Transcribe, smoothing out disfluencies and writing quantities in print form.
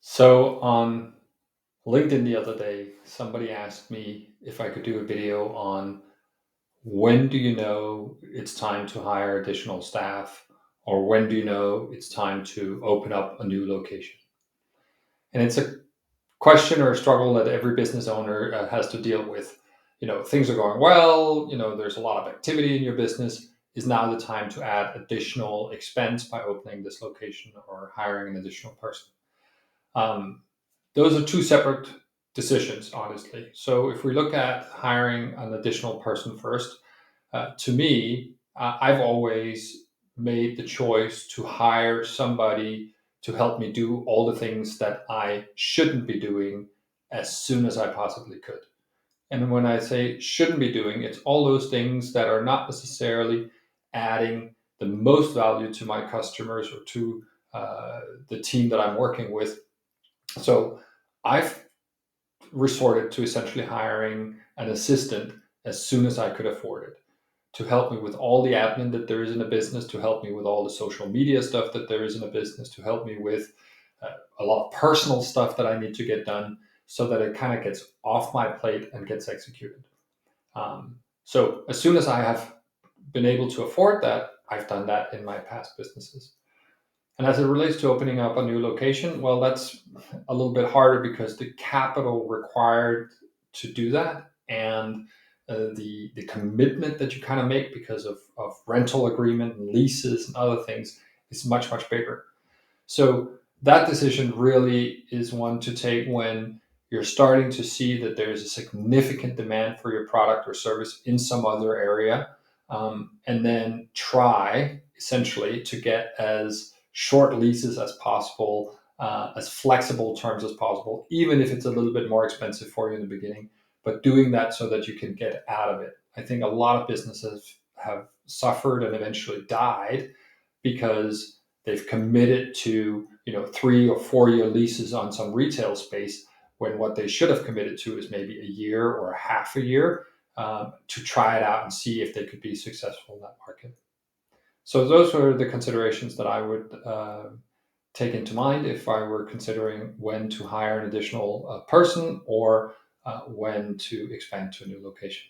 So on LinkedIn the other day, somebody asked me if I could do a video on when do you know it's time to hire additional staff, or when do you know it's time to open up a new location? And it's a question or a struggle that every business owner has to deal with. Things are going well, there's a lot of activity in your business. Is now the time to add additional expense by opening this location or hiring an additional person? Um, those are two separate decisions, honestly. So if we look at hiring an additional person first, to me, I've always made the choice to hire somebody to help me do all the things that I shouldn't be doing as soon as I possibly could. And when I say shouldn't be doing, it's all those things that are not necessarily adding the most value to my customers or to the team that I'm working with. So I've resorted to essentially hiring an assistant as soon as I could afford it, to help me with all the admin that there is in a business, to help me with all the social media stuff that there is in a business, to help me with a lot of personal stuff that I need to get done so that it kind of gets off my plate and gets executed. So as soon as I have been able to afford that, I've done that in my past businesses. And as it relates to opening up a new location, well, that's a little bit harder because the capital required to do that and the commitment that you kind of make because of rental agreement and leases and other things is much, much bigger. So that decision really is one to take when you're starting to see that there's a significant demand for your product or service in some other area, and then try essentially to get as short leases as possible, as flexible terms as possible, even if it's a little bit more expensive for you in the beginning, but doing that so that you can get out of it. I think a lot of businesses have suffered and eventually died because they've committed to 3 or 4 year leases on some retail space when what they should have committed to is maybe a year or half a year, to try it out and see if they could be successful in that market. So those were the considerations that I would take into mind if I were considering when to hire an additional person or when to expand to a new location.